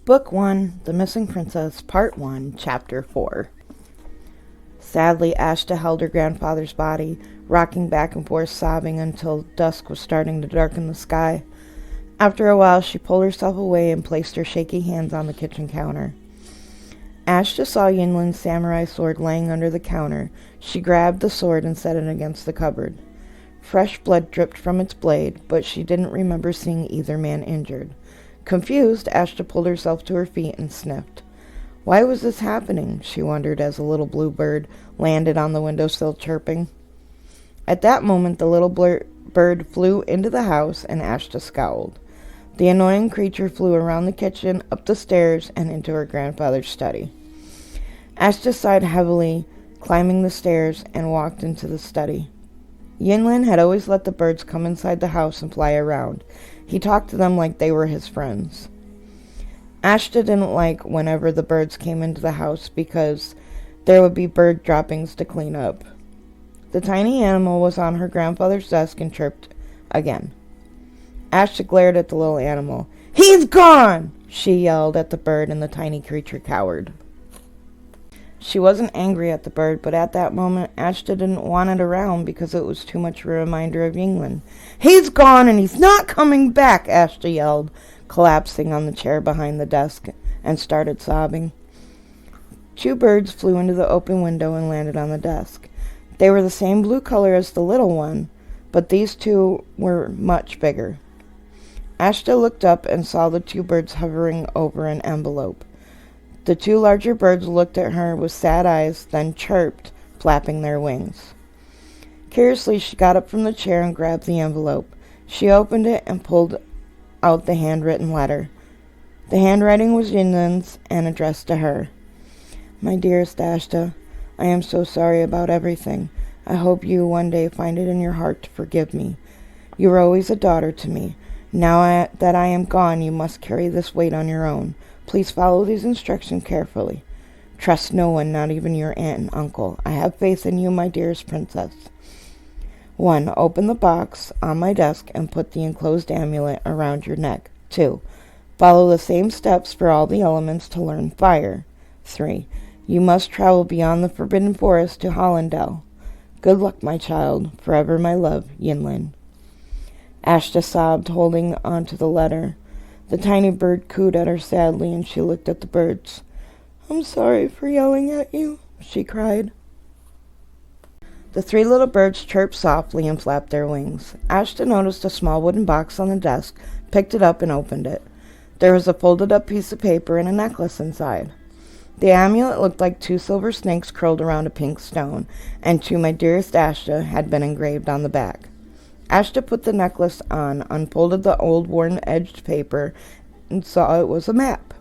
Book 1, The Missing Princess, Part 1, Chapter 4. Sadly, Ashta held her grandfather's body, rocking back and forth, sobbing until dusk was starting to darken the sky. After a while, she pulled herself away and placed her shaky hands on the kitchen counter. Ashta saw Yinlin's samurai sword laying under the counter. She grabbed the sword and set it against the cupboard. Fresh blood dripped from its blade, but she didn't remember seeing either man injured. Confused, Ashta pulled herself to her feet and sniffed. Why was this happening? She wondered as a little blue bird landed on the windowsill chirping. At that moment, the little bird flew into the house, and Ashta scowled. The annoying creature flew around the kitchen, up the stairs, and into her grandfather's study. Ashta sighed heavily, climbing the stairs, and walked into the study. Yinlin had always let the birds come inside the house and fly around. He talked to them like they were his friends. Ashta didn't like whenever the birds came into the house because there would be bird droppings to clean up. The tiny animal was on her grandfather's desk and chirped again. Ashta glared at the little animal. "He's gone!" she yelled at the bird, and the tiny creature cowered. She wasn't angry at the bird, but at that moment, Ashta didn't want it around because it was too much of a reminder of Yinlin. "He's gone and he's not coming back!" Ashta yelled, collapsing on the chair behind the desk, and started sobbing. Two birds flew into the open window and landed on the desk. They were the same blue color as the little one, but these two were much bigger. Ashta looked up and saw the two birds hovering over an envelope. The two larger birds looked at her with sad eyes, then chirped, flapping their wings. Curiously, she got up from the chair and grabbed the envelope. She opened it and pulled out the handwritten letter. The handwriting was Yinlin's and addressed to her. "My dearest Ashta, I am so sorry about everything. I hope you one day find it in your heart to forgive me. You were always a daughter to me. Now that I am gone, you must carry this weight on your own. Please follow these instructions carefully. Trust no one, not even your aunt and uncle. I have faith in you, my dearest princess. 1. Open the box on my desk and put the enclosed amulet around your neck. 2. Follow the same steps for all the elements to learn fire. 3. You must travel beyond the Forbidden Forest to Hollendale. Good luck, my child. Forever my love, Yinlin." Ashta sobbed, holding onto the letter. The tiny bird cooed at her sadly, and she looked at the birds. "I'm sorry for yelling at you," she cried. The three little birds chirped softly and flapped their wings. Ashta noticed a small wooden box on the desk, picked it up, and opened it. There was a folded-up piece of paper and a necklace inside. The amulet looked like two silver snakes curled around a pink stone, and "To my dearest Ashta" had been engraved on the back. Ashta put the necklace on, unfolded the old worn-edged paper, and saw it was a map.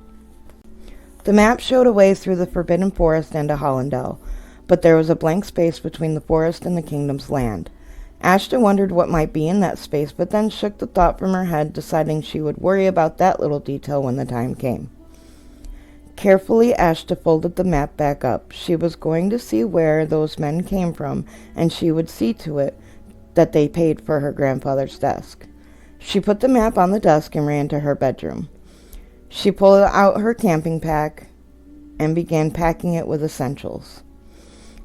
The map showed a way through the Forbidden Forest and to Hollendale, but there was a blank space between the forest and the kingdom's land. Ashta wondered what might be in that space, but then shook the thought from her head, deciding she would worry about that little detail when the time came. Carefully, Ashta folded the map back up. She was going to see where those men came from, and she would see to it that they paid for her grandfather's desk. She put the map on the desk and ran to her bedroom. She pulled out her camping pack and began packing it with essentials.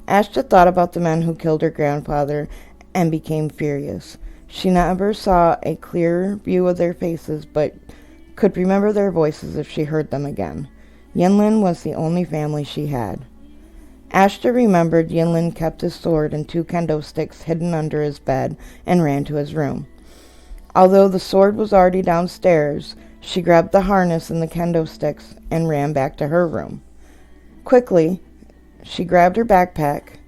Ashta thought about the men who killed her grandfather and became furious. She never saw a clear view of their faces, but could remember their voices if she heard them again. Yinlin was the only family she had. Ashta remembered Yinlin kept his sword and two kendo sticks hidden under his bed and ran to his room. Although the sword was already downstairs, she grabbed the harness and the kendo sticks and ran back to her room. Quickly, she grabbed her backpack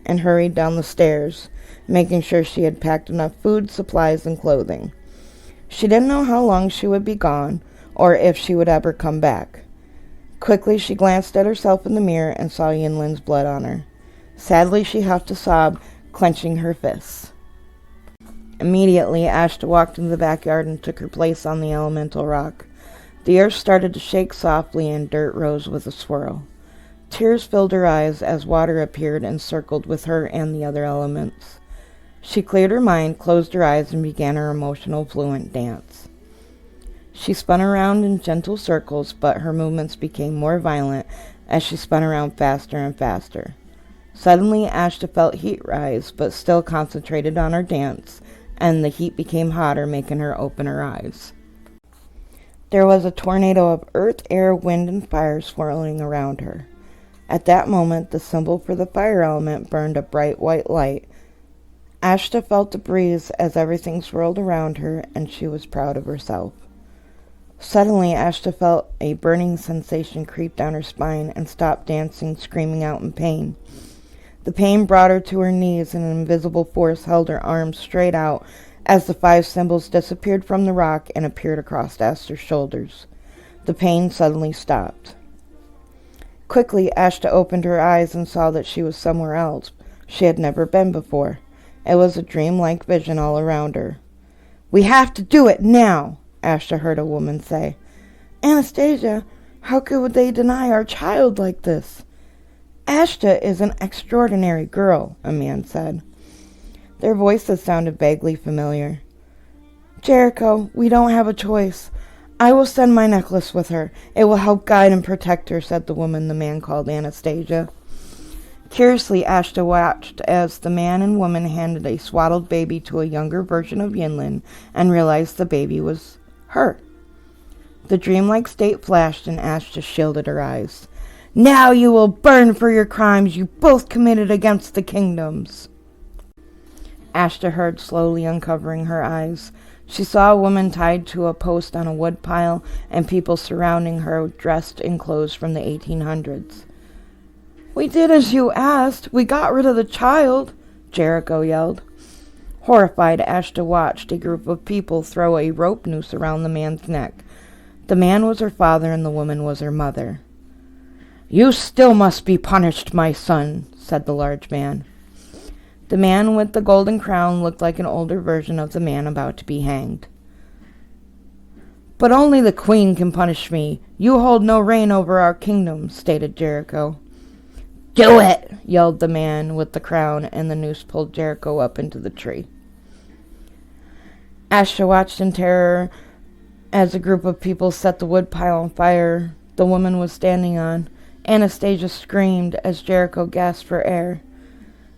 and hurried down the stairs, making sure she had packed enough food, supplies, and clothing. She didn't know how long she would be gone or if she would ever come back. Quickly, she glanced at herself in the mirror and saw Yinlin's blood on her. Sadly, she huffed a sob, clenching her fists. Immediately, Ashta walked into the backyard and took her place on the elemental rock. The earth started to shake softly and dirt rose with a swirl. Tears filled her eyes as water appeared and circled with her and the other elements. She cleared her mind, closed her eyes, and began her emotional, fluent dance. She spun around in gentle circles, but her movements became more violent as she spun around faster and faster. Suddenly, Ashta felt heat rise, but still concentrated on her dance, and the heat became hotter, making her open her eyes. There was a tornado of earth, air, wind, and fire swirling around her. At that moment, the symbol for the fire element burned a bright white light. Ashta felt the breeze as everything swirled around her, and she was proud of herself. Suddenly, Ashta felt a burning sensation creep down her spine and stopped dancing, screaming out in pain. The pain brought her to her knees, and an invisible force held her arms straight out as the 5 symbols disappeared from the rock and appeared across Ashta's shoulders. The pain suddenly stopped. Quickly, Ashta opened her eyes and saw that she was somewhere else she had never been before. It was a dreamlike vision all around her. "We have to do it now," Ashta heard a woman say. "Anastasia, how could they deny our child like this?" "Ashta is an extraordinary girl," a man said. Their voices sounded vaguely familiar. "Jericho, we don't have a choice. I will send my necklace with her. It will help guide and protect her," said the woman the man called Anastasia. Curiously, Ashta watched as the man and woman handed a swaddled baby to a younger version of Yinlin and realized the baby was her. The dreamlike state flashed and Ashta shielded her eyes. "Now you will burn for your crimes you both committed against the kingdoms." Ashta heard, slowly uncovering her eyes. She saw a woman tied to a post on a wood pile and people surrounding her dressed in clothes from the 1800s. "We did as you asked. We got rid of the child," Jericho yelled. Horrified, Ashta watched a group of people throw a rope noose around the man's neck. The man was her father and the woman was her mother. "You still must be punished, my son," said the large man. The man with the golden crown looked like an older version of the man about to be hanged. "But only the queen can punish me. You hold no reign over our kingdom," stated Jericho. "Do it!" yelled the man with the crown, and the noose pulled Jericho up into the tree. Ashta watched in terror as a group of people set the wood pile on fire the woman was standing on. Anastasia screamed as Jericho gasped for air.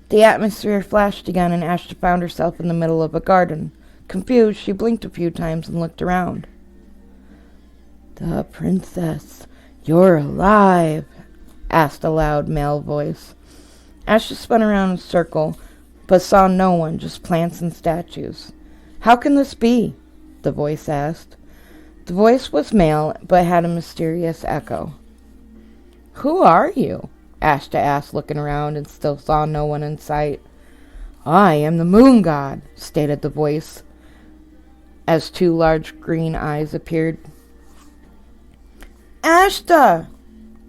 The atmosphere flashed again, and Ashta found herself in the middle of a garden. Confused, she blinked a few times and looked around. "The princess, you're alive," asked a loud male voice. Ashta spun around in a circle, but saw no one, just plants and statues. "How can this be?" the voice asked. The voice was male, but had a mysterious echo. "Who are you?" Ashta asked, looking around, and still saw no one in sight. "I am the moon god," stated the voice, as 2 large green eyes appeared. "Ashta!"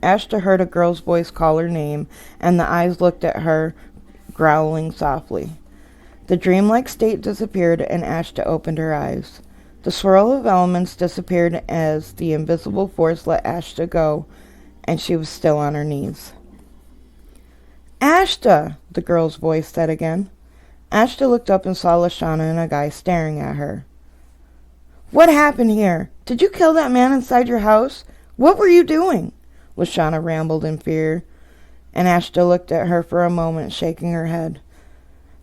Ashta heard a girl's voice call her name, and the eyes looked at her, growling softly. The dreamlike state disappeared, and Ashta opened her eyes. The swirl of elements disappeared as the invisible force let Ashta go, and she was still on her knees. "Ashta!" the girl's voice said again. Ashta looked up and saw Lashana and a guy staring at her. "What happened here? Did you kill that man inside your house? What were you doing?" Lashana rambled in fear, and Ashta looked at her for a moment, shaking her head.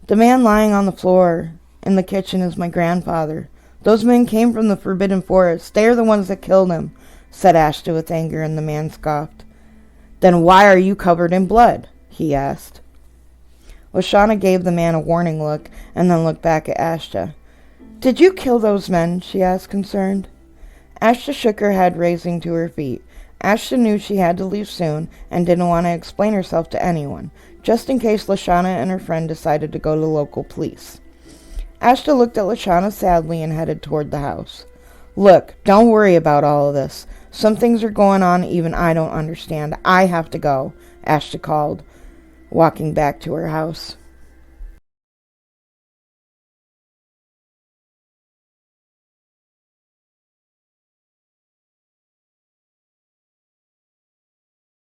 "The man lying on the floor in the kitchen is my grandfather. Those men came from the Forbidden Forest. They are the ones that killed him," said Ashta with anger, and the man scoffed. "Then why are you covered in blood?" he asked. Lashana gave the man a warning look and then looked back at Ashta. "Did you kill those men?" she asked, concerned. Ashta shook her head, raising to her feet. Ashta knew she had to leave soon and didn't want to explain herself to anyone, just in case Lashana and her friend decided to go to local police. Ashta looked at Lashana sadly and headed toward the house. "Look, don't worry about all of this. Some things are going on even I don't understand. I have to go," Ashta called, walking back to her house.